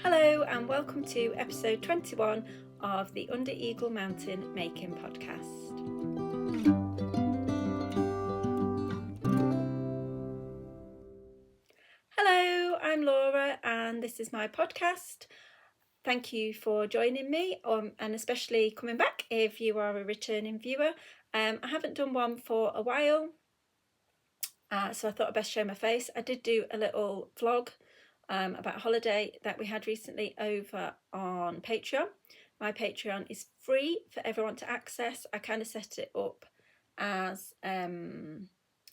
Hello and welcome to episode 21 of the Under Eagle Mountain Making Podcast. Hello, I'm Laura and this is my podcast. Thank you for joining me and especially coming back if you are a returning viewer. I haven't done one for a while, so I thought I'd best show my face. I did do a little vlog about a holiday that we had recently over on Patreon. My Patreon is free for everyone to access. I kind of set it up as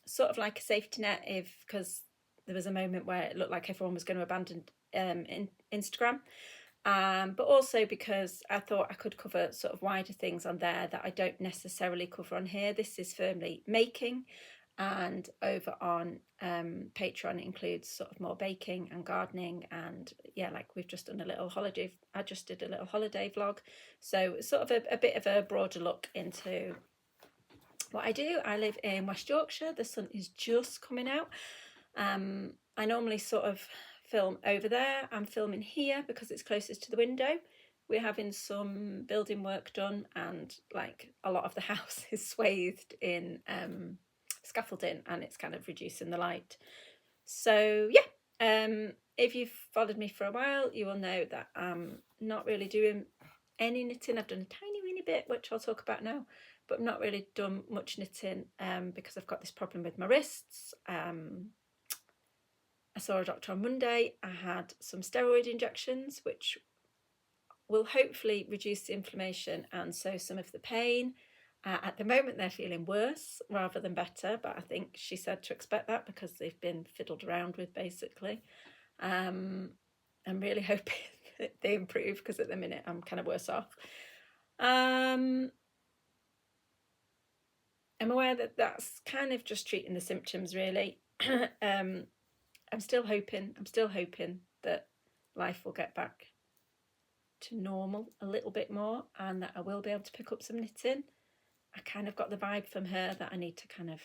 sort of like a safety net because there was a moment where it looked like everyone was going to abandon Instagram. But also because I thought I could cover sort of wider things on there that I don't necessarily cover on here. This is firmly making, and over on Patreon it includes sort of more baking and gardening, and yeah, like we've just done a little holiday. I just did a little holiday vlog, so sort of a bit of a broader look into what I do. I live in West Yorkshire. The sun is just coming out. I normally sort of film over there. I'm filming here because it's closest to the window. We're having some building work done and like a lot of the house is swathed in scaffolding and it's kind of reducing the light. So yeah, if you've followed me for a while, you will know that I'm not really doing any knitting. I've done a tiny weeny bit, which I'll talk about now, but I've not really done much knitting because I've got this problem with my wrists. I saw a doctor on Monday. I had some steroid injections, which will hopefully reduce the inflammation and so some of the pain. At the moment, they're feeling worse rather than better, but I think she said to expect that because they've been fiddled around with, basically. I'm really hoping that they improve because at the minute I'm kind of worse off. I'm aware that that's kind of just treating the symptoms, really. I'm still hoping that life will get back to normal a little bit more and that I will be able to pick up some knitting. I kind of got the vibe from her that I need to kind of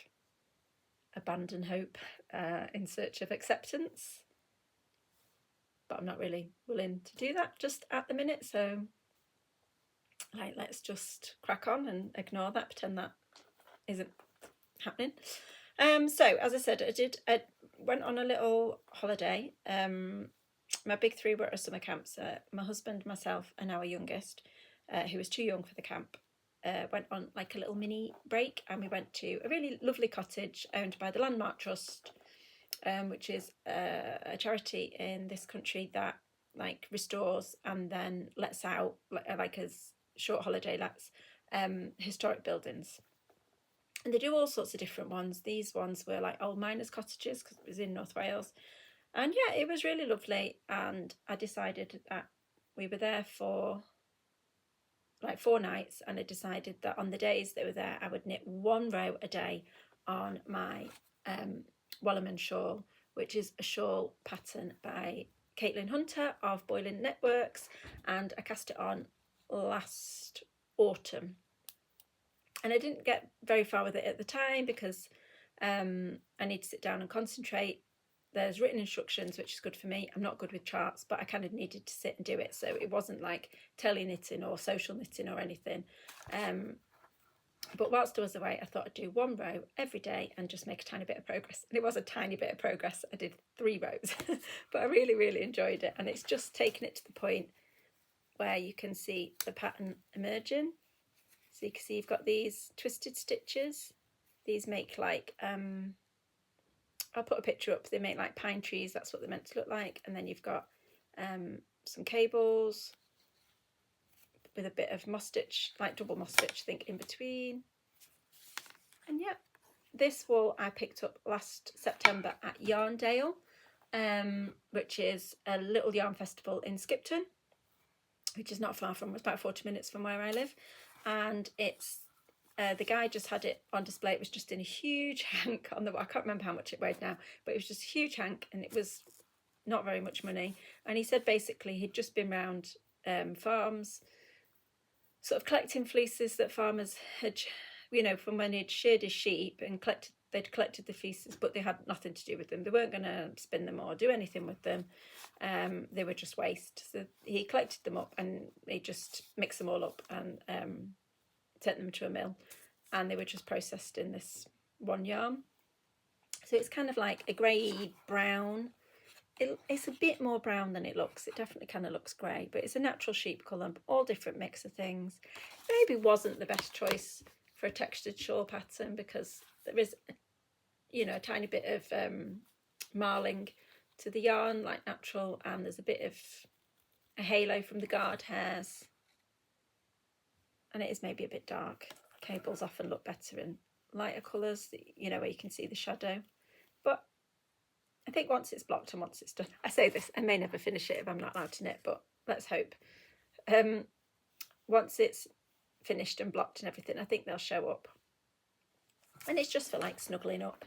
abandon hope in search of acceptance. But I'm not really willing to do that just at the minute. So let's just crack on and ignore that, pretend that isn't happening. So as I said, I went on a little holiday. My big three were at a summer camp. So my husband, myself, and our youngest, who was too young for the camp, went on like a little mini break, and we went to a really lovely cottage owned by the Landmark Trust, which is a charity in this country that like restores and then lets out like as short holiday lets historic buildings. And they do all sorts of different ones. These ones were like old miners' cottages because it was in North Wales. And yeah, it was really lovely. And I decided that we were there for like 4 nights. And I decided that on the days they were there, I would knit 1 row a day on my Wellerman Shawl, which is a shawl pattern by Caitlin Hunter of Boiling Networks. And I cast it on last autumn. And I didn't get very far with it at the time because I need to sit down and concentrate. There's written instructions, which is good for me. I'm not good with charts, but I kind of needed to sit and do it. So it wasn't like tele knitting or social knitting or anything. But whilst I was away, I thought I'd do 1 row every day and just make a tiny bit of progress. And it was a tiny bit of progress. I did 3 rows, but I really, really enjoyed it. And it's just taken it to the point where you can see the pattern emerging. So you can see you've got these twisted stitches. These make like, I'll put a picture up, they make like pine trees, that's what they're meant to look like. And then you've got some cables with a bit of moss stitch, like double moss stitch, I think, in between. And yeah, this wool I picked up last September at Yarndale, which is a little yarn festival in Skipton, which is not far from, it's about 40 minutes from where I live. And it's the guy just had it on display. It was just in a huge hank on the wall. I can't remember how much it weighed now, but it was just a huge hank and it was not very much money. And he said basically he'd just been round farms sort of collecting fleeces that farmers had, you know, from when he'd sheared his sheep and collected they'd collected the fleeces, but they had nothing to do with them. They weren't going to spin them or do anything with them. They were just waste. So he collected them up and he just mixed them all up and sent them to a mill, and they were just processed in this one yarn. So it's kind of like a grey brown. It's a bit more brown than it looks. It definitely kind of looks grey, but it's a natural sheep colour, all different mix of things. Maybe wasn't the best choice for a textured shawl pattern because there is, you know, a tiny bit of marling to the yarn, like natural, and there's a bit of a halo from the guard hairs, and it is maybe a bit dark. Cables often look better in lighter colours, you know, where you can see the shadow. But I think once it's blocked and once it's done, I say this, I may never finish it if I'm not allowed to knit, but let's hope. Once it's finished and blocked and everything, I think they'll show up. And it's just for like snuggling up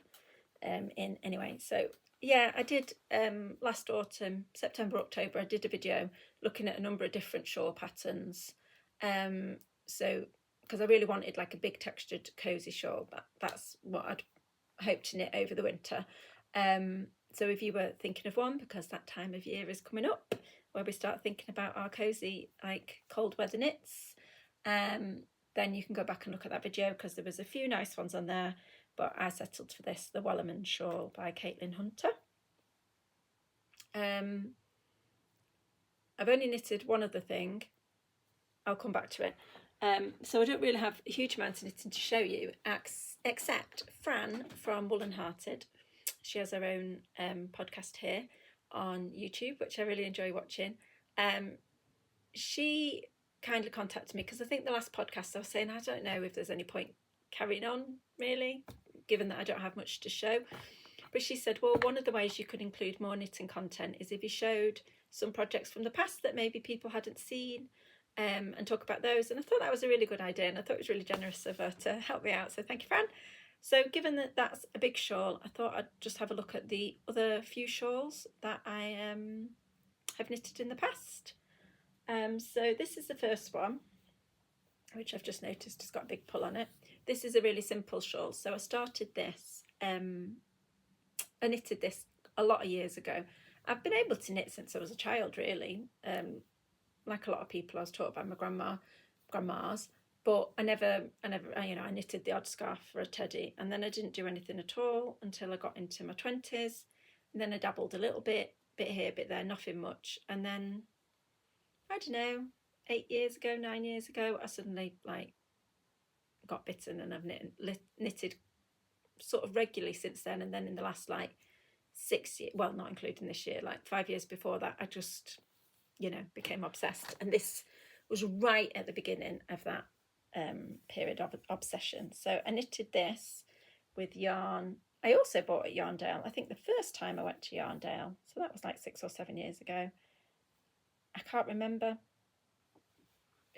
in anyway. So yeah, I did last autumn, September, October, I did a video looking at a number of different shawl patterns. So because I really wanted like a big textured cozy shawl, that's what I'd hope to knit over the winter. So if you were thinking of one, because that time of year is coming up where we start thinking about our cozy like cold weather knits, then you can go back and look at that video because there was a few nice ones on there, but I settled for this, the Wellerman Shawl by Caitlin Hunter. I've only knitted one other thing. I'll come back to it. So I don't really have a huge amount of knitting to show you, except Fran from Wool and Hearted. She has her own podcast here on YouTube, which I really enjoy watching. She kindly contacted me because I think the last podcast I was saying I don't know if there's any point carrying on really, given that I don't have much to show. But she said, well, one of the ways you could include more knitting content is if you showed some projects from the past that maybe people hadn't seen, and talk about those. And I thought that was a really good idea, and I thought it was really generous of her to help me out. So thank you, Fran. So given that that's a big shawl, I thought I'd just have a look at the other few shawls that I have knitted in the past. So this is the first one, which I've just noticed has got a big pull on it. This is a really simple shawl. So I started this, I knitted this a lot of years ago. I've been able to knit since I was a child, really. Like a lot of people, I was taught by my grandmas, but I never, you know, I knitted the odd scarf for a teddy, and then I didn't do anything at all until I got into my 20s, and then I dabbled a little bit here, bit there, nothing much, and then, I don't know, 9 years ago, I suddenly, like, got bitten, and I've knitted sort of regularly since then, and then in the last, like, 6 years, well, not including this year, like 5 years before that, I just, you know, became obsessed, and this was right at the beginning of that period of obsession. So I knitted this with yarn. I also bought at Yarndale, I think the first time I went to Yarndale, so that was like 6 or 7 years ago. I can't remember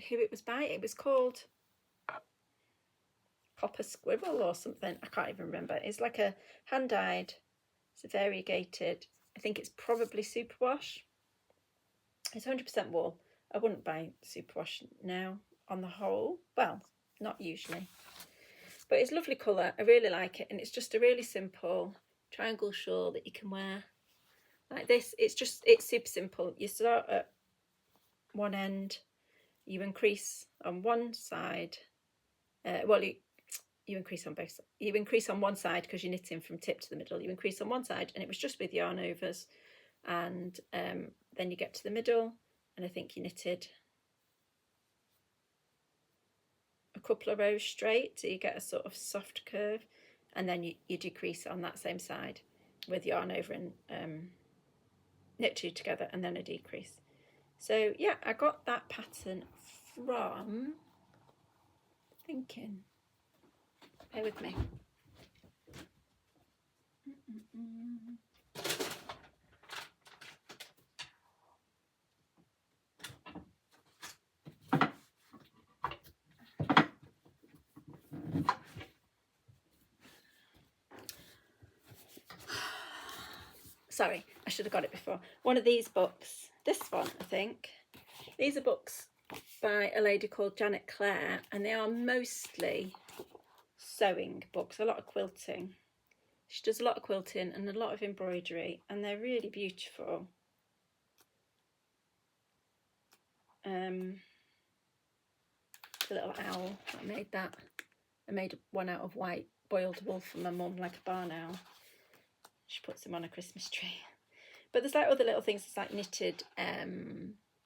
who it was by. It was called Copper Squirrel or something. I can't even remember. It's like a hand-dyed, it's a variegated, I think it's probably superwash. It's 100% wool. I wouldn't buy superwash now on the whole. Well, not usually. But it's a lovely colour. I really like it. And it's just a really simple triangle shawl that you can wear like this. It's super simple. You start at one end. You increase on one side. You increase on both sides. You increase on one side because you're knitting from tip to the middle. You increase on one side, and it was just with yarn overs. And then you get to the middle, and I think you knitted a couple of rows straight, so you get a sort of soft curve, and then you decrease on that same side with yarn over and knit two together, and then a decrease. So yeah, I got that pattern from, thinking, bear with me. Sorry, I should have got it before. One of these books, this one, I think. These are books by a lady called Janet Clare, and they are mostly sewing books, a lot of quilting. She does a lot of quilting and a lot of embroidery, and they're really beautiful. The little owl, I made that. I made one out of white boiled wool for my mum, like a barn owl. She puts them on a Christmas tree. But there's like other little things. It's like knitted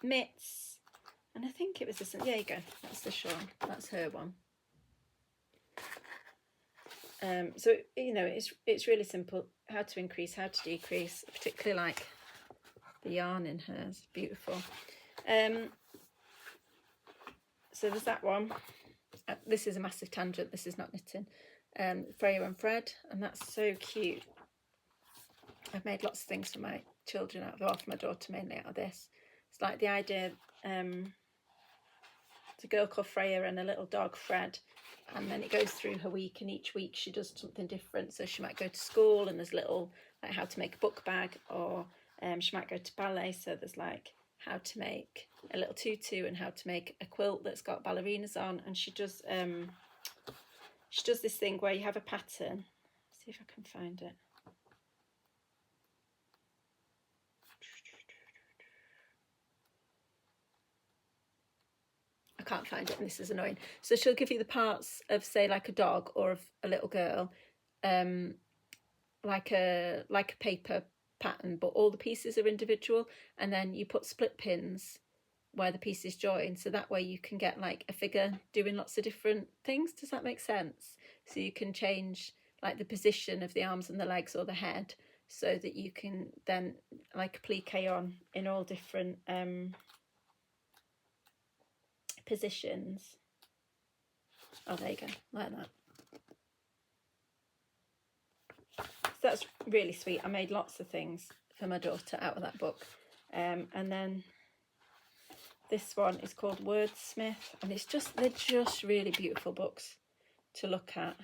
mitts, and I think it was this. There you go. That's the shawl. That's her one. So you know, it's really simple. How to increase, how to decrease. Particularly like the yarn in hers, beautiful. So there's that one. This is a massive tangent. This is not knitting. Freya and Fred, and that's so cute. I've made lots of things for my children out of, or for my daughter mainly out of this. It's like the idea. It's a girl called Freya and a little dog Fred, and then it goes through her week, and each week she does something different. So she might go to school and there's little like how to make a book bag, or she might go to ballet, so there's like how to make a little tutu and how to make a quilt that's got ballerinas on. And she does this thing where you have a pattern. Let's see if I can find it. I can't find it, and this is annoying. So she'll give you the parts of, say, like a dog or of a little girl, like a paper pattern, but all the pieces are individual, and then you put split pins where the pieces join, so that way you can get like a figure doing lots of different things. Does that make sense? So you can change like the position of the arms and the legs or the head, so that you can then like applique on in all different positions. Oh, there you go, like that. So that's really sweet. I made lots of things for my daughter out of that book. And then this one is called Wordsmith, and they're just really beautiful books to look at.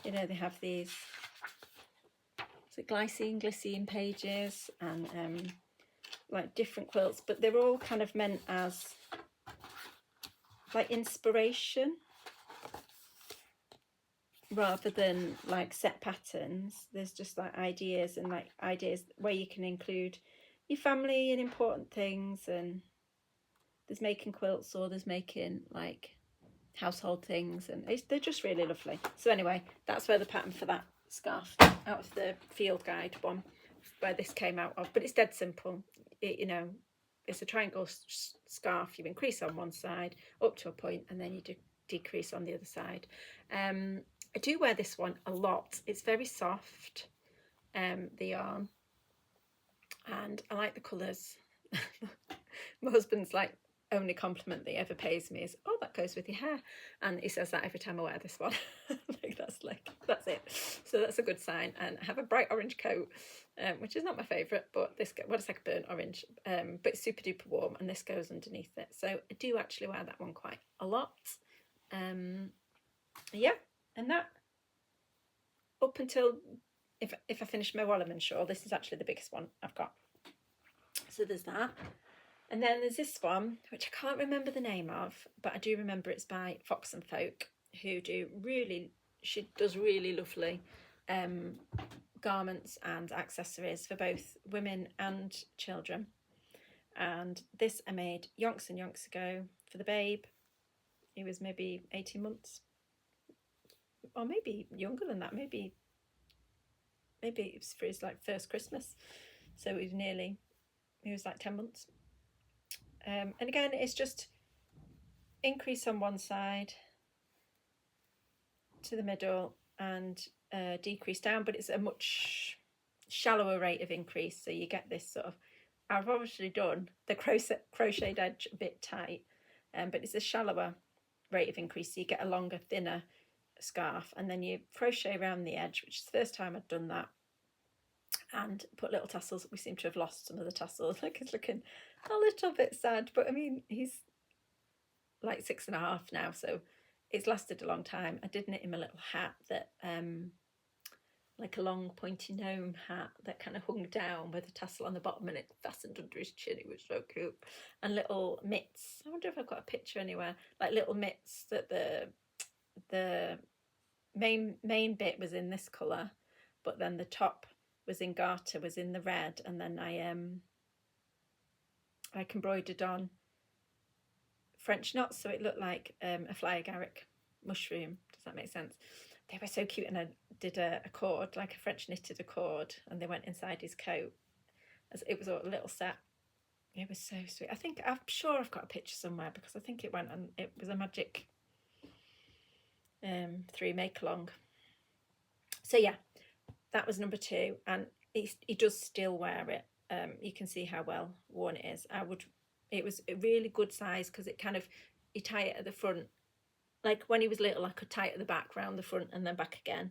You know, they have these glycine pages and like different quilts, but they're all kind of meant as like inspiration rather than like set patterns. There's just like ideas where you can include your family and important things, and there's making quilts, or there's making like household things, and they're just really lovely. So anyway, that's where the pattern for that scarf out of the field guide one, where this came out of. But it's dead simple. You know, it's a triangle scarf. You increase on one side up to a point, and then you decrease on the other side. I do wear this one a lot. It's very soft, the yarn, and I like the colours. My husband's like only compliment that he ever pays me is, "Oh, that goes with your hair," and he says that every time I wear this one. That's it. So that's a good sign. And I have a bright orange coat, which is not my favourite, but it's like a burnt orange, but it's super duper warm, and this goes underneath it. So I do actually wear that one quite a lot. Yeah, and that up until if I finish my Wellerman Shawl, this is actually the biggest one I've got. So there's that. And then there's this one, which I can't remember the name of, but I do remember it's by Fox and Folk, who she does really lovely garments and accessories for both women and children. And this I made yonks and yonks ago for the babe. He was maybe 18 months, or maybe younger than that. Maybe it was for his like first Christmas. So he was like 10 months. And again, it's just increase on one side to the middle and decrease down, but it's a much shallower rate of increase. So you get this sort of, I've obviously done the crocheted edge a bit tight, but it's a shallower rate of increase. So you get a longer, thinner scarf, and then you crochet around the edge, which is the first time I'd done that, and put little tassels. We seem to have lost some of the tassels. Like, it's looking a little bit sad, but I mean, he's like 6.5 now, so it's lasted a long time. I did knit him a little hat that like a long pointy gnome hat that kind of hung down with a tassel on the bottom, and it fastened under his chin. It was so cute. And little mitts. I wonder if I've got a picture anywhere. Like little mitts that the main bit was in this colour, but then the top was in garter, was in the red, and then I embroidered on French knots, so it looked like a fly agaric mushroom. Does that make sense? They were so cute, and I did a cord, like a French knitted accord, and they went inside his coat. It was a little set. It was so sweet. I'm sure I've got a picture somewhere, because I think it went on. It was a magic 3 make along. So yeah, that was number 2, and he does still wear it. You can see how well worn it is. It was a really good size, because it kind of, you tie it at the front. Like when he was little, I could tie it at the back, round the front, and then back again.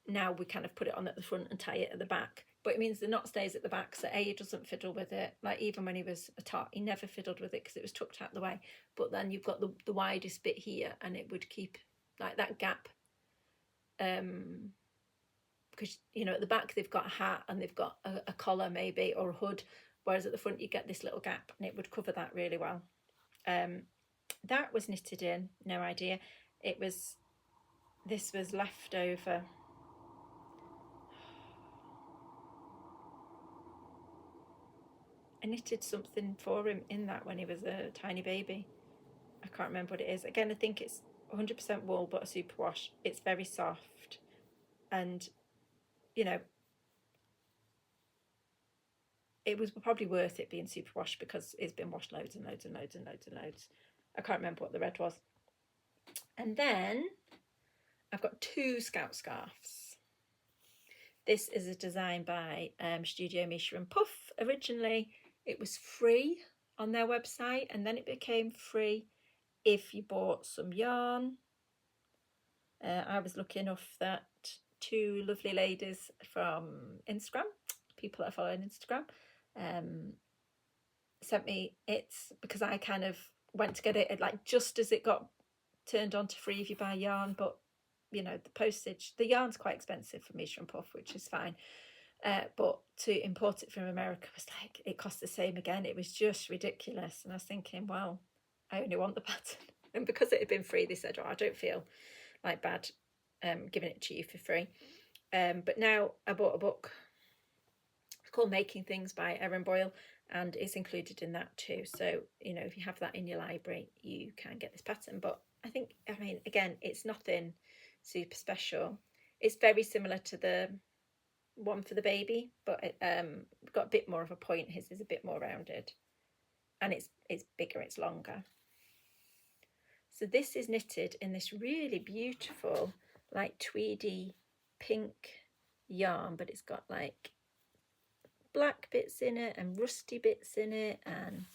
Now we kind of put it on at the front and tie it at the back. But it means the knot stays at the back, so he doesn't fiddle with it. Like even when he was a tot, he never fiddled with it because it was tucked out the way. But then you've got the widest bit here, and it would keep like that gap. Because at the back they've got a hat and they've got a collar maybe, or a hood, whereas at the front you get this little gap, and it would cover that really well. That was knitted in, no idea. This was leftover. I knitted something for him in that when he was a tiny baby. I can't remember what it is. Again, I think it's 100% wool, but a superwash. It's very soft, and it was probably worth it being superwash, because it's been washed loads and loads and loads and loads and loads. I can't remember what the red was. And then I've got 2 scout scarves. This is a design by Studio Misha and Puff. Originally it was free on their website, and then it became free if you bought some yarn. I was lucky enough that 2 lovely ladies from Instagram, people that I follow on Instagram, sent me it, because I kind of went to get it like just as it got turned on to free if you buy yarn. But the postage, the yarn's quite expensive for Misha and Puff, which is fine, but to import it from America was like, it cost the same again. It was just ridiculous, and I was thinking, well, I only want the pattern. And because it had been free, they said, I don't feel like bad giving it to you for free. But now I bought a book. It's called Making Things by Erin Boyle, and it's included in that too. So if you have that in your library, you can get this pattern. But I mean again, it's nothing super special. It's very similar to the one for the baby, but it got a bit more of a point. His is a bit more rounded, and it's bigger, it's longer. So this is knitted in this really beautiful, like tweedy pink yarn, but it's got like black bits in it and rusty bits in it, and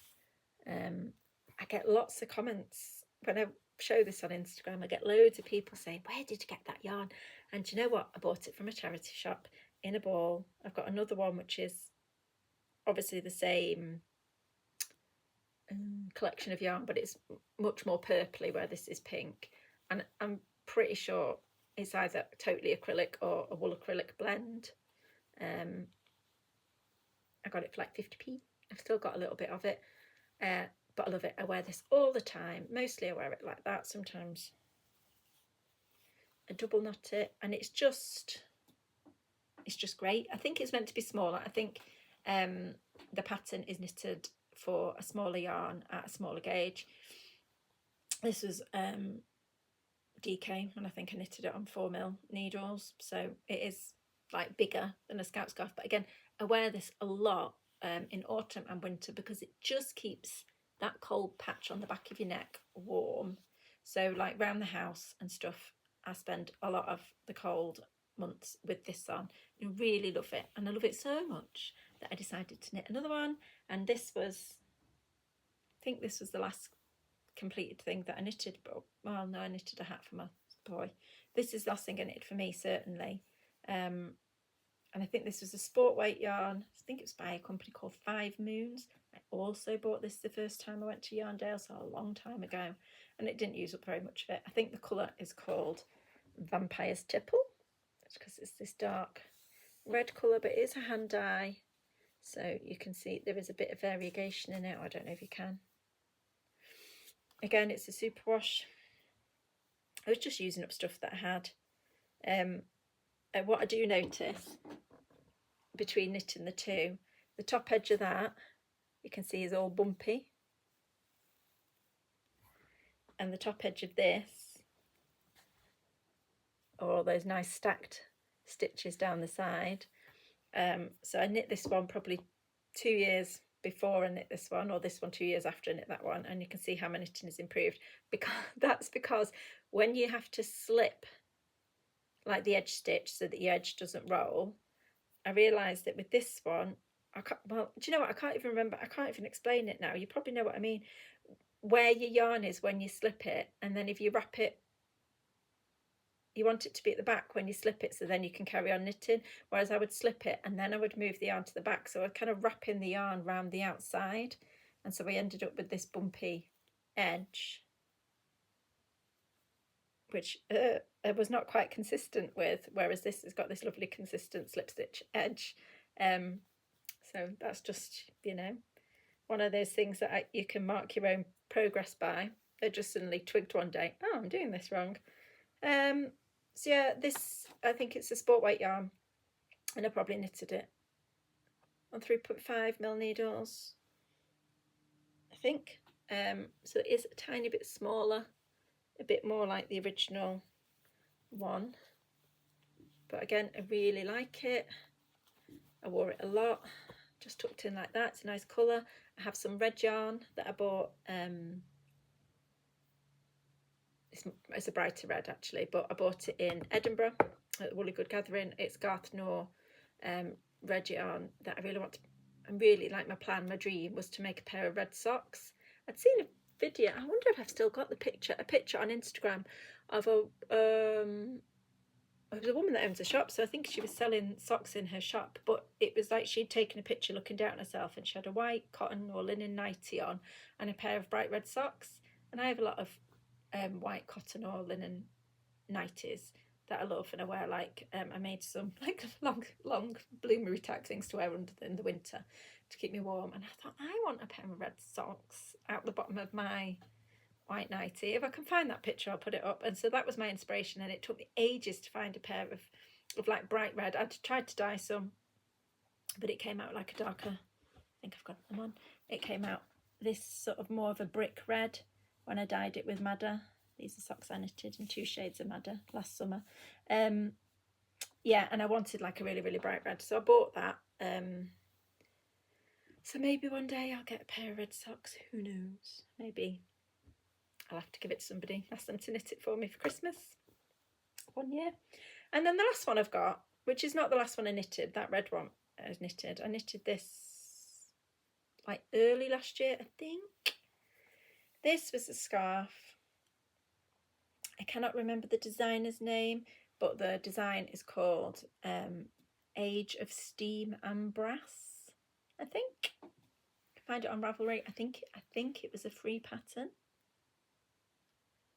I get lots of comments when I show this on Instagram. I get loads of people saying, where did you get that yarn? And do you know what? I bought it from a charity shop in a ball. I've got another one which is obviously the same collection of yarn, but it's much more purpley, where this is pink, and I'm pretty sure it's either totally acrylic or a wool acrylic blend. I got it for like 50p. I've still got a little bit of it, but I love it. I wear this all the time. Mostly I wear it like that. Sometimes I double knot it, and it's just great. I think it's meant to be smaller. I think the pattern is knitted for a smaller yarn at a smaller gauge. This was DK, and I think I knitted it on 4mm needles, so it is like bigger than a scout scarf. But again, I wear this a lot in autumn and winter, because it just keeps that cold patch on the back of your neck warm. So like round the house and stuff, I spend a lot of the cold months with this on. I really love it, and I love it so much that I decided to knit another one. And I think this was the last completed thing that I knitted. But well, no, I knitted a hat for my boy. This is the last thing I knitted for me, certainly. And I think this was a sport weight yarn. I think it was by a company called 5 Moons. I also bought this the first time I went to Yarndale, so a long time ago, and it didn't use up very much of it. I think the colour is called Vampire's Tipple, because it's this dark red colour, but it is a hand dye, so you can see there is a bit of variegation in it. I don't know if you can. Again, it's a superwash. I was just using up stuff that I had. what I do notice between knitting the two, the top edge of that you can see is all bumpy, and the top edge of this are all those nice stacked stitches down the side. So I knit this one probably 2 years before I knit this one, or this one 2 years after I knit that one, and you can see how my knitting has improved, because that's because when you have to slip like the edge stitch so that your edge doesn't roll, I realised that with this one, I can't, well, do you know what, I can't even remember, I can't even explain it now, you probably know what I mean, where your yarn is when you slip it, and then if you wrap it, you want it to be at the back when you slip it, so then you can carry on knitting, whereas I would slip it and then I would move the yarn to the back, so I'd kind of wrapping the yarn around the outside, and so I ended up with this bumpy edge, which I was not quite consistent with, whereas this has got this lovely consistent slip stitch edge. So that's just, you know, one of those things that you can mark your own progress by. I just suddenly twigged one day, oh, I'm doing this wrong. So yeah, this, I think it's a sport weight yarn, and I probably knitted it on 3.5mm needles, I think. So it is a tiny bit smaller, a bit more like the original one, but again, I really like it. I wore it a lot, just tucked in like that. It's a nice colour. I have some red yarn that I bought. It's a brighter red actually, but I bought it in Edinburgh at the Woolly Good Gathering. It's Garth Nor red yarn that I really want to, I really like, my plan, my dream was to make a pair of red socks. I'd seen a video, I wonder if I've still got a picture on Instagram of it was a woman that owns a shop, so I think she was selling socks in her shop, but it was like she'd taken a picture looking down at herself, and she had a white cotton or linen nightie on and a pair of bright red socks. And I have a lot of white cotton or linen nighties that I love, and I wear like I made some like long bloomery type things to wear in the winter to keep me warm, and I thought, I want a pair of red socks out the bottom of my white nightie. If I can find that picture, I'll put it up. And so that was my inspiration, and it took me ages to find a pair of like bright red. I'd tried to dye some, but it came out like a darker, I think I've got them on, it came out this sort of more of a brick red when I dyed it with madder. These are socks I knitted in 2 shades of madder last summer. Yeah, and I wanted like a really, really bright red, so I bought that. So maybe one day I'll get a pair of red socks, who knows, maybe I'll have to give it to somebody, ask them to knit it for me for Christmas one year. And then the last one I've got, which is not the last one I knitted, that red one I knitted this like early last year, I think. This was a scarf. I cannot remember the designer's name, but the design is called Age of Steam and Brass, I think. You can find it on Ravelry. I think it was a free pattern.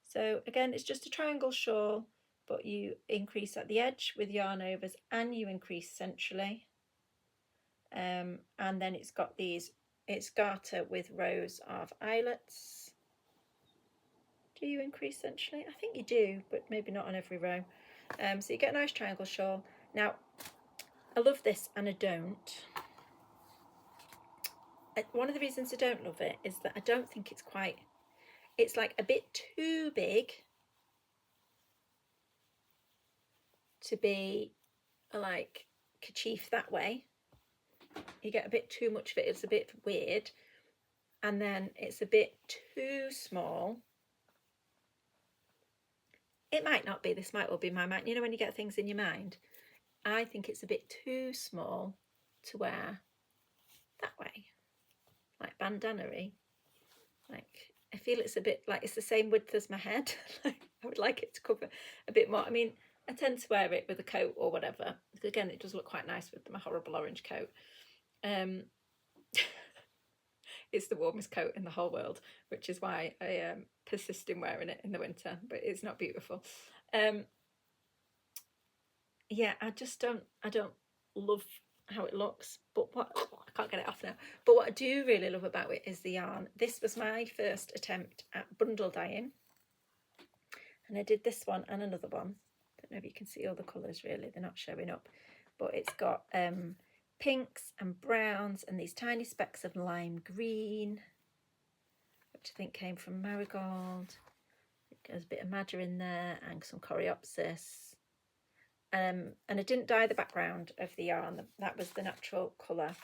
So again, it's just a triangle shawl, but you increase at the edge with yarn overs and you increase centrally. And then it's got these, it's garter with rows of eyelets. Do you increase centrally? I think you do, but maybe not on every row. So you get a nice triangle shawl. Now, I love this and I don't. One of the reasons I don't love it is that I don't think it's quite, it's like a bit too big to be like kerchief that way. You get a bit too much of it, it's a bit weird. And then it's a bit too small. It might not be, this might all be my mind. You know when you get things in your mind? I think it's a bit too small to wear that way, like bandana-y. Like, I feel it's a bit like it's the same width as my head. I would like it to cover a bit more. I mean, I tend to wear it with a coat or whatever, because again, it does look quite nice with my horrible orange coat. It's the warmest coat in the whole world, which is why I persist in wearing it in the winter, but it's not beautiful. Yeah, I don't love how it looks, but what, I can't get it off now. But what I do really love about it is the yarn. This was my first attempt at bundle dyeing, and I did this one and another one. don't know if you can see all the colours really, they're not showing up, but it's got pinks and browns and these tiny specks of lime green, which I think came from marigold. There's a bit of madder in there and some coreopsis. And I didn't dye the background of the yarn, that was the natural colour.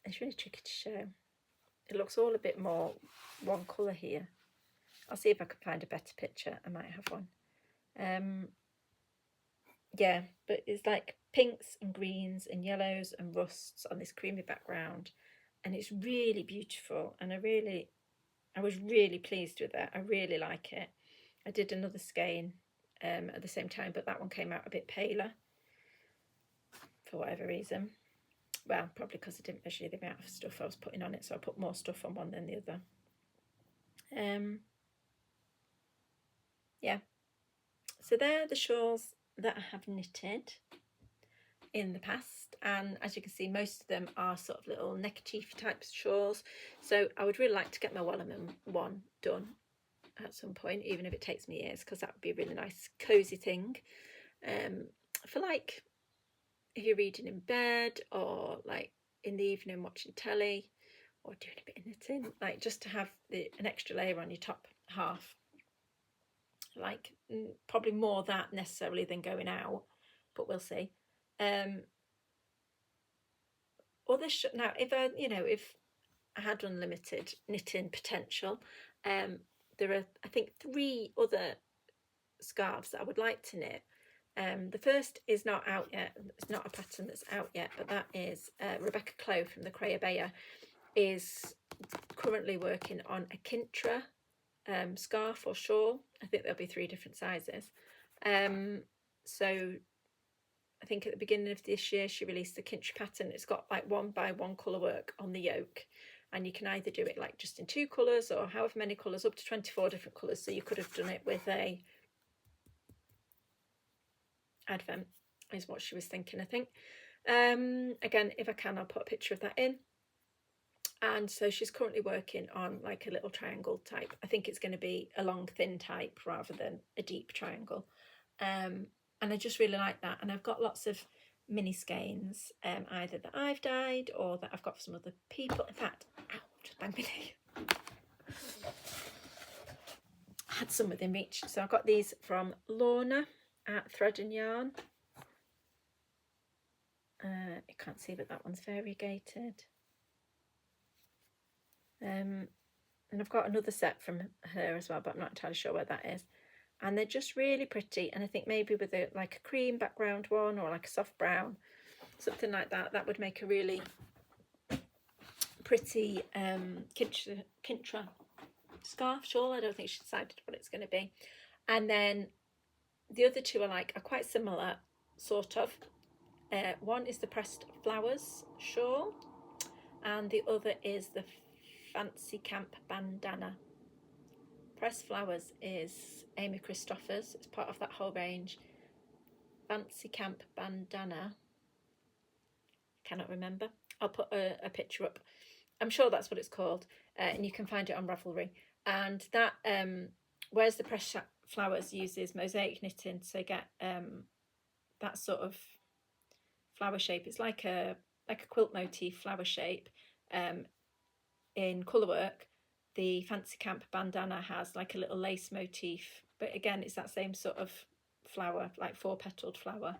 It's really tricky to show. It looks all a bit more one colour here. I'll see if I can find a better picture, I might have one. Yeah, but it's like pinks and greens and yellows and rusts on this creamy background, and it's really beautiful, and I was really pleased with it. I really like it. I did another skein at the same time, but that one came out a bit paler for whatever reason. Well, probably because I didn't measure the amount of stuff I was putting on it, so I put more stuff on one than the other. Yeah, so they're the shawls that I have knitted in the past, and as you can see, most of them are sort of little neckerchief type shawls, so I would really like to get my Wellerman one done at some point, even if it takes me years, because that would be a really nice cozy thing for like if you're reading in bed, or like in the evening watching telly, or doing a bit of knitting, like just to have an extra layer on your top half. Like probably more that necessarily than going out, but we'll see. Now, if I had unlimited knitting potential, there are, I think, 3 other scarves that I would like to knit. The first is not out yet. It's not a pattern that's out yet, but that is Rebecca Clow from the Crayobeia is currently working on a Kintra scarf or shawl. I think there'll be 3 different sizes. So I think at the beginning of this year she released the Kintra pattern. It's got like 1 by 1 colour work on the yoke, and you can either do it like just in 2 colours or however many colours, up to 24 different colours. So you could have done it with a advent is what she was thinking, I think. Again, if I can, I'll put a picture of that in. And so she's currently working on like a little triangle type. I think it's going to be a long thin type rather than a deep triangle. And I just really like that. And I've got lots of mini skeins, either that I've dyed or that I've got for some other people. In fact, ow, just banged my knee. I had some within reach. So I've got these from Lorna at Thread and Yarn. You can't see, but that one's variegated. And I've got another set from her as well, but I'm not entirely sure where that is. And they're just really pretty, and I think maybe with like a cream background one or like a soft brown, something like that, that would make a really pretty Kintra scarf shawl. I don't think she decided what it's going to be. And then the other 2 are quite similar, sort of. One is the Pressed Flowers shawl, and the other is the Fancy Camp Bandana. Pressed Flowers is Amy Christophers. It's part of that whole range. Fancy Camp Bandana, cannot remember. I'll put a picture up. I'm sure that's what it's called, and you can find it on Ravelry. And that, whereas the Pressed Flowers uses mosaic knitting to get that sort of flower shape. It's like a quilt motif flower shape in colour work. The Fancy Camp Bandana has like a little lace motif, but again it's that same sort of flower, like 4-petaled flower.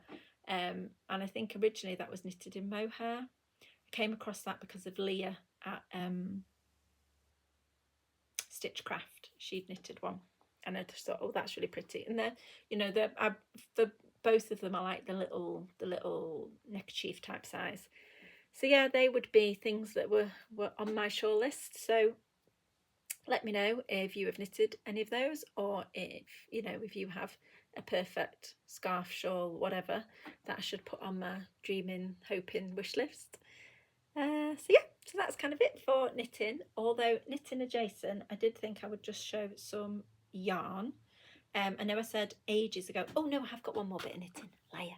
And I think originally that was knitted in mohair. I came across that because of Leah at Stitchcraft. She'd knitted one, and I just thought, oh, that's really pretty. And then, for both of them, I like the little neckerchief type size. So yeah, they would be things that were on my shawl list. So let me know if you have knitted any of those, or if you have a perfect scarf, shawl, whatever that I should put on my dreaming, hoping wish list. So that's kind of it for knitting. Although knitting adjacent, I did think I would just show some yarn. I know I said ages ago, oh no, I have got one more bit of knitting, liar.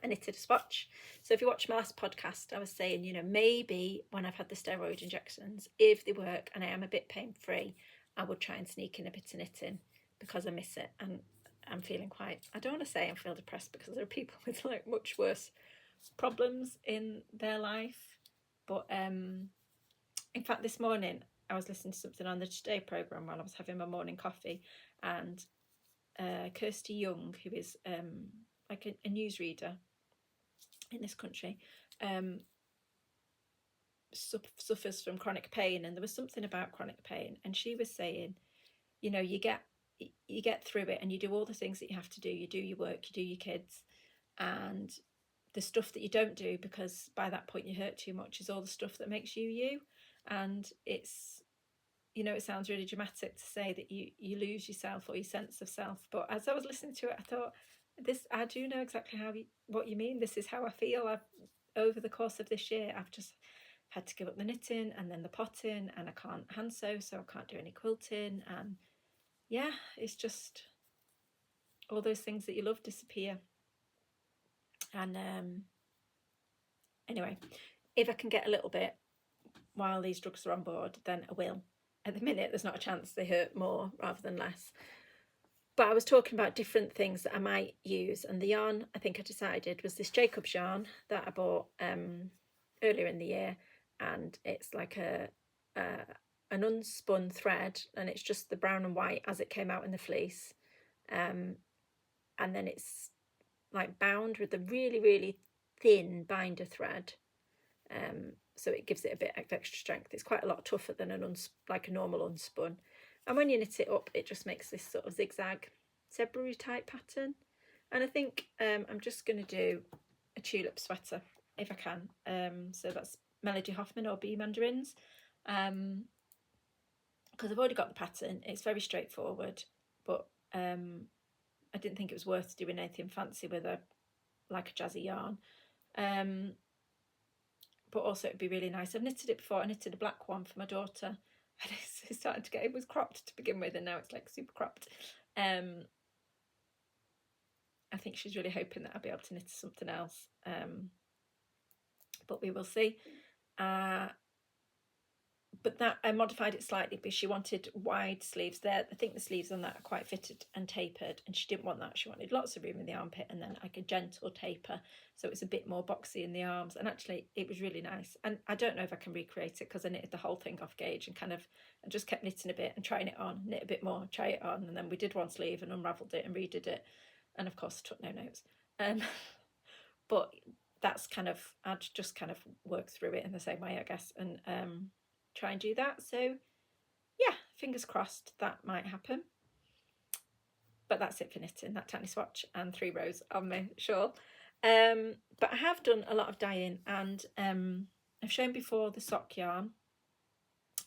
I knitted a swatch. So if you watch my last podcast, I was saying, maybe when I've had the steroid injections, if they work and I am a bit pain free, I would try and sneak in a bit of knitting. because I miss it, and I'm feeling quite, I don't want to say I feel depressed, because there are people with like much worse problems in their life. But in fact, this morning I was listening to something on the Today programme while I was having my morning coffee, and Kirsty Young, who is like a newsreader in this country, suffers from chronic pain, and there was something about chronic pain, and she was saying, you know, you get through it, and you do all the things that you have to do. You do your work, you do your kids, and the stuff that you don't do, because by that point you hurt too much, is all the stuff that makes you you. And it's, you know, it sounds really dramatic to say that you lose yourself or your sense of self, but as I was listening to it, I thought, I do know exactly what you mean. This is how I feel. Over the course of this year, I've just had to give up the knitting and then the potting, and I can't hand sew, so I can't do any quilting, and yeah, it's just all those things that you love disappear. And anyway, if I can get a little bit while these drugs are on board, then I will. At the minute, there's not a chance. They hurt more rather than less. But I was talking about different things that I might use, and the yarn I think I decided was this Jacob's yarn that I bought earlier in the year, and it's like an unspun thread, and it's just the brown and white as it came out in the fleece, and then it's like bound with a really, really thin binder thread, so it gives it a bit of extra strength. It's quite a lot tougher than like a normal unspun, and when you knit it up, it just makes this sort of zigzag zebra type pattern. And I think I'm just going to do a tulip sweater if I can. So that's Melody Hoffman or Bee Mandarins, because I've already got the pattern. It's very straightforward, but I didn't think it was worth doing anything fancy with like a jazzy yarn. But also it'd be really nice. I've knitted it before. I knitted a black one for my daughter, and it's starting to get, it was cropped to begin with, and now it's like super cropped. I think she's really hoping that I'll be able to knit something else, but we will see. But that I modified it slightly because she wanted wide sleeves there. I think the sleeves on that are quite fitted and tapered, and she didn't want that. She wanted lots of room in the armpit and then like a gentle taper, so it's a bit more boxy in the arms. And actually it was really nice, and I don't know if I can recreate it because I knitted the whole thing off gauge, and kind of I just kept knitting a bit and trying it on, knit a bit more, try it on, and then we did one sleeve and unravelled it and redid it, and of course I took no notes. But that's kind of, I'd just kind of work through it in the same way, I guess, and try and do that. So yeah, fingers crossed that might happen. But that's it for knitting, that tiny swatch and 3 rows on my shawl. But I have done a lot of dyeing, and I've shown before the sock yarn,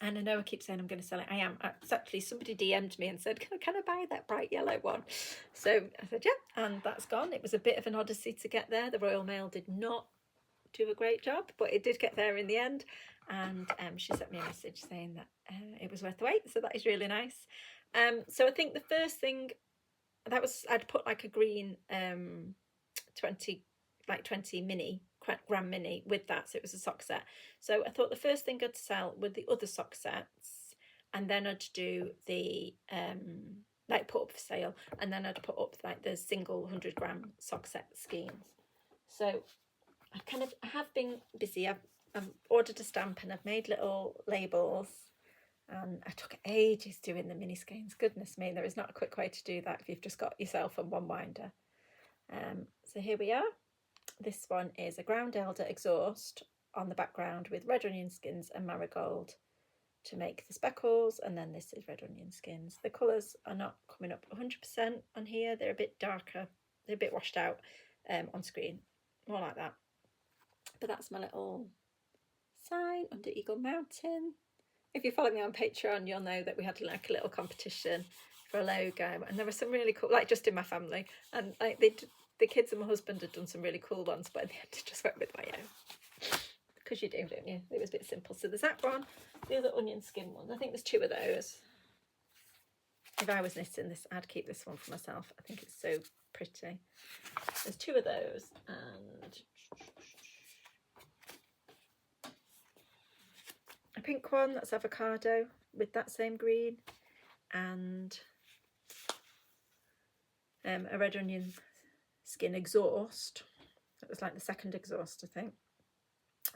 and I know I keep saying I'm going to sell it. I am. It's actually, somebody DM'd me and said, can I buy that bright yellow one? So I said yeah, and that's gone. It was a bit of an odyssey to get there. The Royal Mail did not do a great job, but it did get there in the end. And she sent me a message saying that it was worth the wait, so that is really nice. So I think the first thing that was, I'd put like a green 20 gram mini with that, so it was a sock set. So I thought the first thing I'd sell were the other sock sets, and then I'd do the like put up for sale, and then I'd put up like the single 100 gram sock set schemes. So I have been busy. I've ordered a stamp and I've made little labels, and I took ages doing the mini skeins. Goodness me, there is not a quick way to do that if you've just got yourself and one winder. So here we are. This one is a ground elder exhaust on the background with red onion skins and marigold to make the speckles, and then this is red onion skins. The colours are not coming up 100% on here. They're a bit darker. They're a bit washed out on screen, more like that. But that's my little sign under Eagle Mountain. If you follow me on Patreon, you'll know that we had like a little competition for a logo, and there were some really cool, like just in my family, and like the kids and my husband had done some really cool ones, but in the end I just went with my own, because you do, don't you? It was a bit simple. So there's that one, the other onion skin one. I think there's 2 of those. If I was knitting this, I'd keep this one for myself. I think it's so pretty. There's 2 of those, and a pink one that's avocado with that same green, and a red onion skin exhaust. It was like the second exhaust, I think,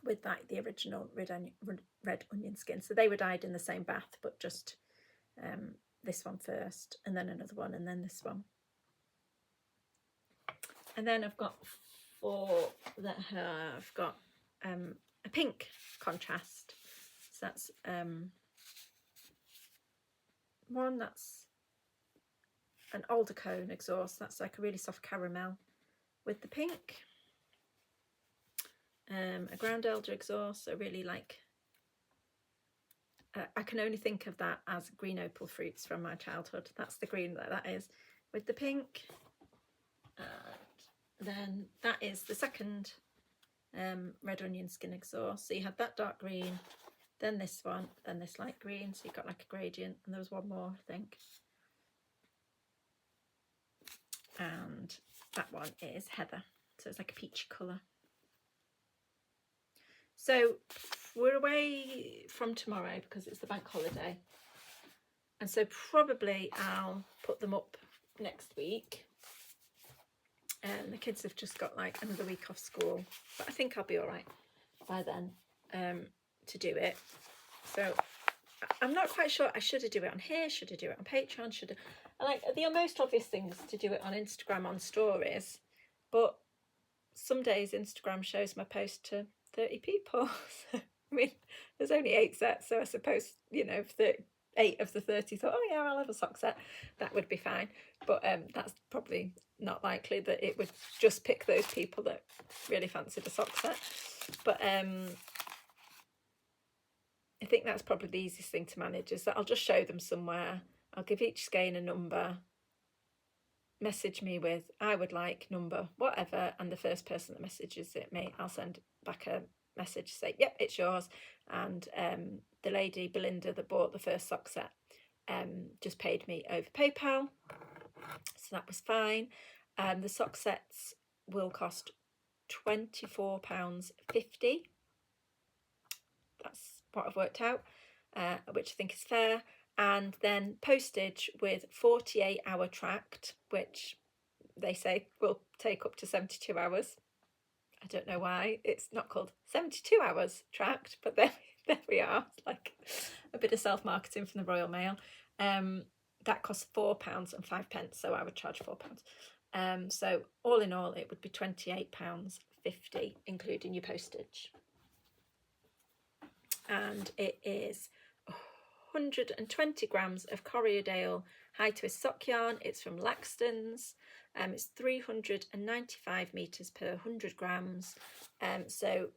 with like the original red onion skin. So they were dyed in the same bath, but just this one first, and then another one, and then this one. And then I've got 4 that have got a pink contrast. So that's one that's an alder cone exhaust. That's like a really soft caramel with the pink. A ground elder exhaust, so really like I can only think of that as green opal fruits from my childhood. That's the green that is with the pink. And then that is the second red onion skin exhaust. So you had that dark green, then this one, then this light green. So you've got like a gradient, and there was one more, I think. And that one is heather. So it's like a peachy colour. So we're away from tomorrow because it's the bank holiday. And so probably I'll put them up next week. And the kids have just got like another week off school. But I think I'll be all right by then to do it. So I'm not quite sure. Should I do it on here? Should I do it on Patreon? Like the most obvious thing is to do it on Instagram on stories. But some days Instagram shows my post to 30 people. So, I mean, there's only 8 sets, so I suppose, you know, 8 of the 30 thought, oh yeah, I'll have a sock set. That would be fine. But that's probably not likely that it would just pick those people that really fancied a sock set. But I think that's probably the easiest thing to manage, is that I'll just show them somewhere. I'll give each skein a number, message me with I would like number whatever, and the first person that messages it me, I'll send back a message to say yep, it's yours. And the lady Belinda that bought the first sock set just paid me over PayPal, so that was fine. The sock sets will cost £24.50. That's what I've worked out, which I think is fair. And then postage with 48-hour tracked, which they say will take up to 72 hours. I don't know why it's not called 72 hours tracked, but there we are. Like a bit of self-marketing from the Royal Mail. That costs £4.05, so I would charge £4. So all in all, it would be £28.50, including your postage. And it is 120 grams of Corriedale high twist sock yarn. It's from Laxton's. It's 395 meters per 100 grams. So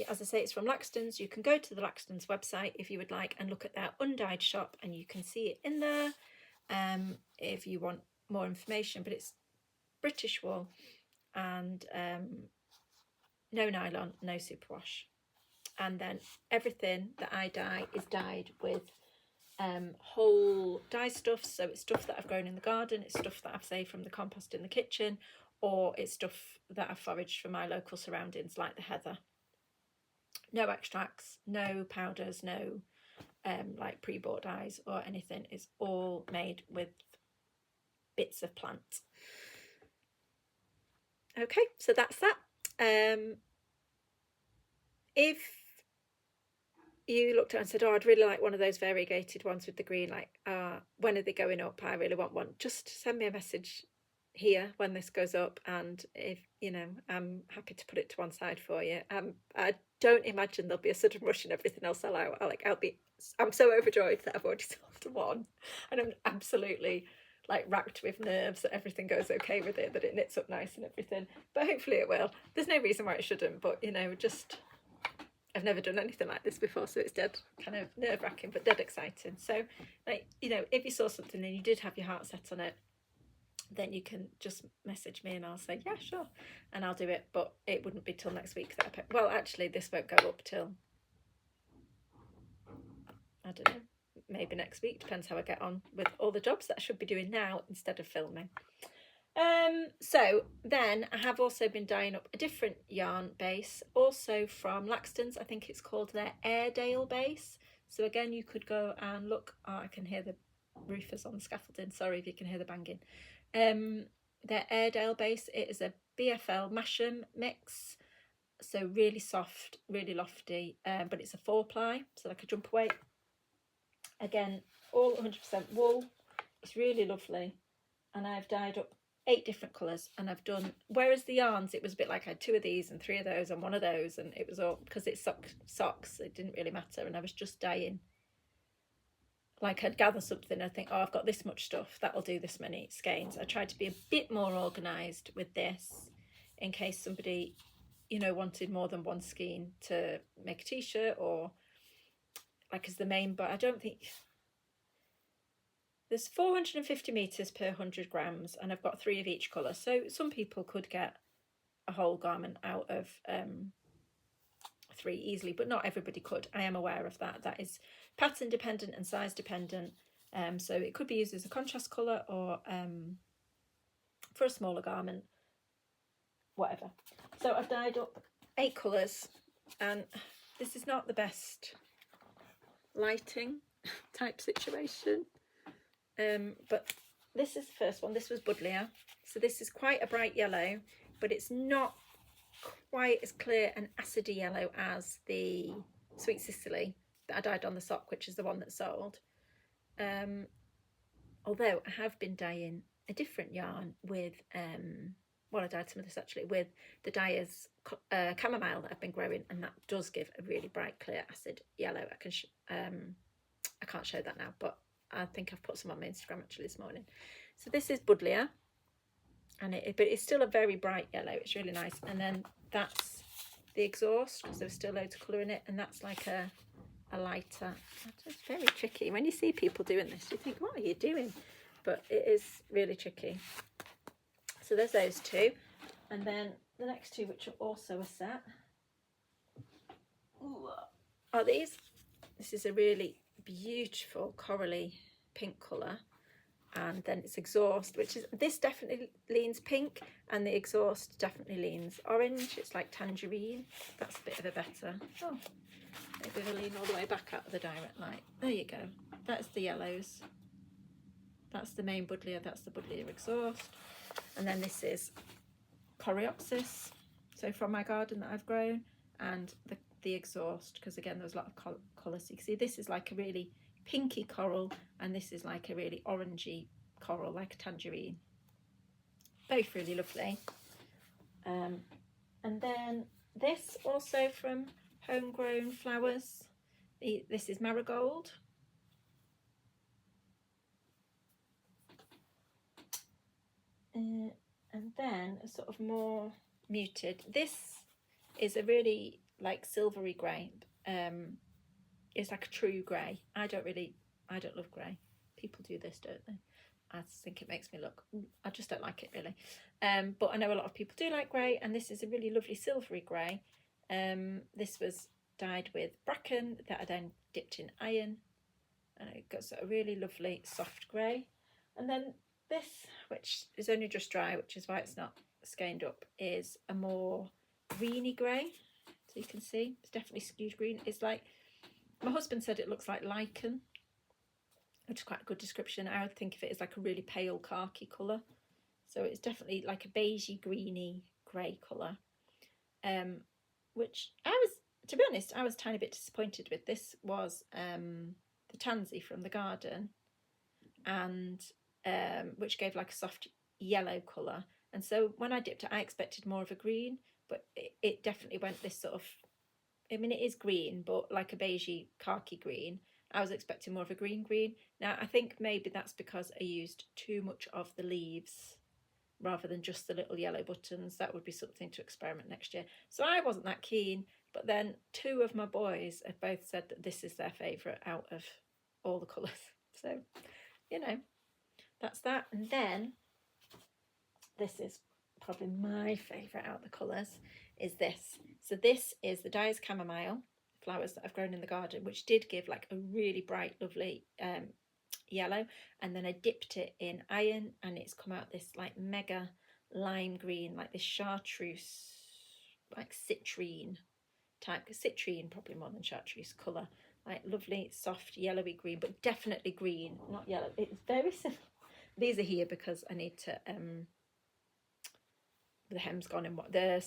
as I say, it's from Laxton's. You can go to the Laxton's website if you would like and look at their undyed shop, and you can see it in there if you want more information. But it's British wool and no nylon, no superwash. And then everything that I dye is dyed with whole dye stuff. So it's stuff that I've grown in the garden, it's stuff that I've saved from the compost in the kitchen, or it's stuff that I've foraged from my local surroundings, like the heather. No extracts, no powders, no like pre-bought dyes or anything. It's all made with bits of plant. Okay, so that's that. If you looked at it and said, oh, I'd really like one of those variegated ones with the green, like when are they going up? I really want one. Just send me a message here when this goes up, and if you know, I'm happy to put it to one side for you. I don't imagine there'll be a sudden rush and everything else sell out. I'm so overjoyed that I've already sold one, and I'm absolutely like racked with nerves that everything goes okay with it, that it knits up nice and everything. But hopefully it will. There's no reason why it shouldn't, but you know, just I've never done anything like this before, so it's dead kind of nerve-wracking but dead exciting. So like, you know, if you saw something and you did have your heart set on it, then you can just message me and I'll say yeah, sure, and I'll do it. But it wouldn't be till next week that well, actually this won't go up till, I don't know, maybe next week, depends how I get on with all the jobs that I should be doing now instead of filming. So then I have also been dyeing up a different yarn base, also from Laxton's. I think it's called their Airedale base. So again, you could go and look. Oh, I can hear the roofers on the scaffolding. Sorry if you can hear the banging. their Airedale base. It is a BFL Masham mix, so really soft, really lofty, but it's a 4-ply, so like a jump away. Again, all 100% wool. It's really lovely, and I've dyed up 8 different colours, and I've done, whereas the yarns, it was a bit like I had 2 of these and 3 of those and 1 of those, and it was all, because it's socks, it didn't really matter, and I was just dyeing. Like I'd gather something, I'd think, oh, I've got this much stuff, that'll do this many skeins. I tried to be a bit more organised with this, in case somebody, you know, wanted more than 1 skein to make a t-shirt, or like as the main, but I don't think, there's 450 metres per 100 grams, and I've got 3 of each colour, so some people could get a whole garment out of 3 easily, but not everybody could. I am aware of that. That is pattern dependent and size dependent, so it could be used as a contrast colour, or for a smaller garment, whatever. So I've dyed up 8 colours, and this is not the best lighting type situation, but this is the first one. This was Buddleia, so this is quite a bright yellow, but it's not quite as clear and acidy yellow as the Sweet Sicily that I dyed on the sock, which is the one that sold. Although I have been dyeing a different yarn with, well, I dyed some of this actually with the dyer's chamomile that I've been growing, and that does give a really bright, clear, acid yellow. I can't show that now, but I think I've put some on my Instagram actually this morning. So this is Buddleia, and but it's still a very bright yellow. It's really nice. And then that's the exhaust, because there's still loads of colour in it, and that's like a lighter. It's very tricky. When you see people doing this, you think, what are you doing? But it is really tricky. So there's those 2, and then the next 2, which are also a set, are these. This is a really beautiful corally pink colour, and then it's exhaust, which is, this definitely leans pink, and the exhaust definitely leans orange. It's like tangerine. That's a bit of a better. Oh, maybe we'll lean all the way back out of the direct light. There you go. That's the yellows. That's the main Buddleia. That's the Buddleia exhaust. And then this is Coreopsis, so from my garden that I've grown, and the exhaust, because again there's a lot of colours. So you can see this is like a really pinky coral, and this is like a really orangey coral, like a tangerine. Both really lovely. And then this also from Homegrown Flowers. This is Marigold. And then a sort of more muted. This is a really like silvery grey. It's like a true grey. I don't love grey. People do this, don't they? I think it makes me look, I just don't like it really. But I know a lot of people do like grey, and this is a really lovely silvery grey. This was dyed with bracken that I then dipped in iron, and it got sort of really lovely soft grey. And then this, which is only just dry, which is why it's not skeined up, is a more greeny grey. So you can see it's definitely skewed green. It's like, my husband said it looks like lichen, which is quite a good description. I would think of it as like a really pale khaki colour. So it's definitely like a beigey greeny grey colour, which I was, to be honest, I was a tiny bit disappointed with. This was the tansy from the garden, and which gave like a soft yellow colour. And so when I dipped it, I expected more of a green, but it definitely went this sort of, I mean, it is green, but like a beigey khaki green. I was expecting more of a green. Now, I think maybe that's because I used too much of the leaves rather than just the little yellow buttons. That would be something to experiment next year. So I wasn't that keen, but then 2 of my boys have both said that this is their favourite out of all the colours. So, you know, that's that. And then this is probably my favourite out of the colours, is this. So this is the Dyer's Chamomile flowers that I've grown in the garden, which did give like a really bright, lovely yellow. And then I dipped it in iron, and it's come out this like mega lime green, like this chartreuse, like citrine type, citrine probably more than chartreuse colour, like lovely soft yellowy green, but definitely green, not yellow. It's very simple. These are here because I need to the hem's gone and what the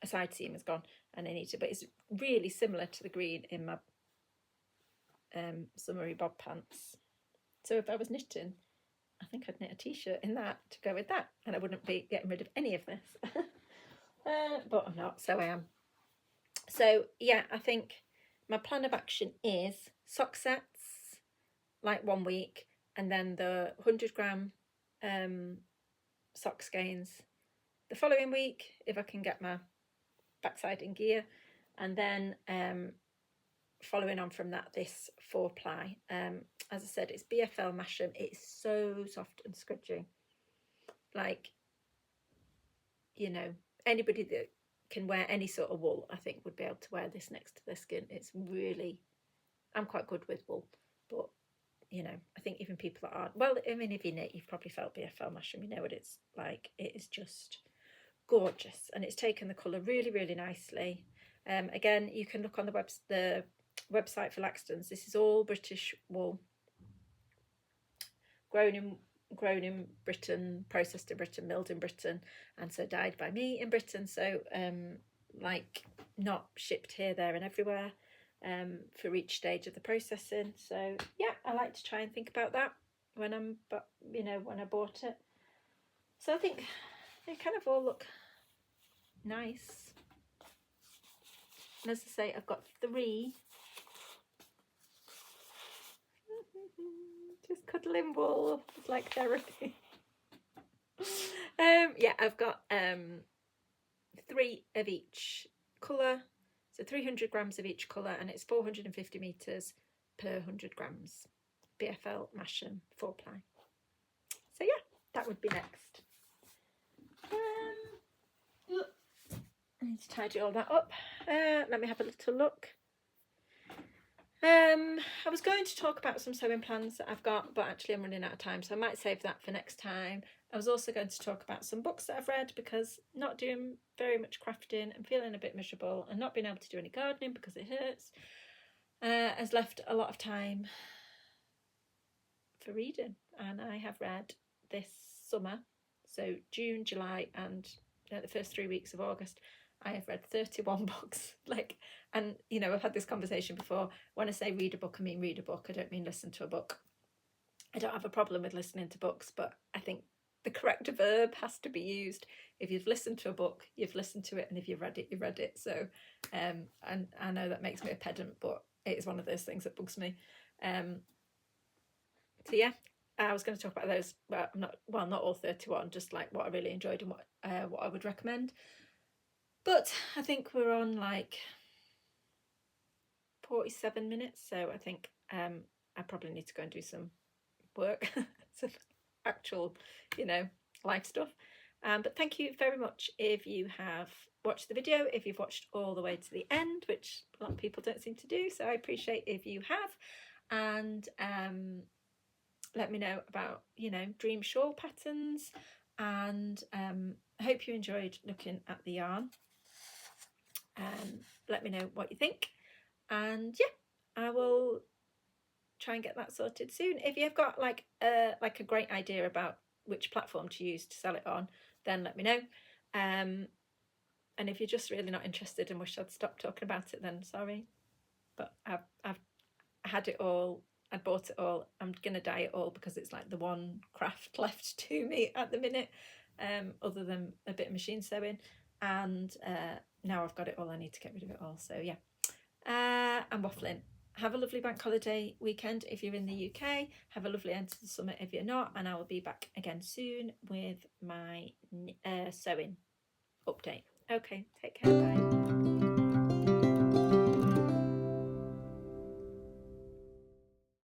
side seam has gone, and I need to, but it's really similar to the green in my summery bob pants. So if I was knitting, I think I'd knit a t-shirt in that to go with that, and I wouldn't be getting rid of any of this. But I'm not, so I am. So yeah, I think my plan of action is sock sets, like 1 week, and then the 100-gram sock skeins the following week, if I can get my backside in gear, and then following on from that, this 4-ply. As I said, it's BFL Masham. It's so soft and squidgy. Like, you know, anybody that can wear any sort of wool, I think, would be able to wear this next to their skin. It's really, I'm quite good with wool, but you know, I think even people that aren't, well, I mean, if you knit, you've probably felt BFL Masham, you know what it's like. It is just gorgeous, and it's taken the colour really, really nicely. Again, you can look on the website for Laxton's. This is all British wool, grown in Britain, processed in Britain, milled in Britain, and so dyed by me in Britain. So like not shipped here, there and everywhere for each stage of the processing. So yeah, I like to try and think about that when I'm, you know, when I bought it. So I think they kind of all look nice. And as I say, I've got 3 just cuddling wool. It's like therapy. Yeah, I've got 3 of each colour, so 300 grams of each colour, and it's 450 meters per 100 grams. BFL Masham 4-ply. So yeah, that would be next. I need to tidy all that up. Let me have a little look. I was going to talk about some sewing plans that I've got, but actually I'm running out of time, so I might save that for next time. I was also going to talk about some books that I've read, because not doing very much crafting and feeling a bit miserable and not being able to do any gardening because it hurts has left a lot of time for reading. And I have read this summer, so June, July and the first 3 weeks of August, I have read 31 books. Like, and you know, I've had this conversation before. When I say read a book, I mean read a book. I don't mean listen to a book. I don't have a problem with listening to books, but I think the correct verb has to be used. If you've listened to a book, you've listened to it, and if you've read it, you've read it. So and I know that makes me a pedant, but it is one of those things that bugs me. So yeah, I was going to talk about those, but not all 31, just like what I really enjoyed and what I would recommend. But I think we're on like 47 minutes, so I think I probably need to go and do some work, some actual, you know, life stuff. But thank you very much if you have watched the video, if you've watched all the way to the end, which a lot of people don't seem to do, so I appreciate if you have. And let me know about, you know, dream shawl patterns, and I hope you enjoyed looking at the yarn. Let me know what you think, and yeah, I will try and get that sorted soon. If you've got like a great idea about which platform to use to sell it on, then let me know. And if you're just really not interested and wish I'd stop talking about it, then sorry, but I've had it all. I bought it all. I'm gonna dye it all because it's like the one craft left to me at the minute, other than a bit of machine sewing, and now I've got it all, I need to get rid of it all. So yeah, I'm waffling. Have a lovely bank holiday weekend if you're in the UK. Have a lovely end to the summer if you're not, and I will be back again soon with my sewing update. Okay, take care, bye.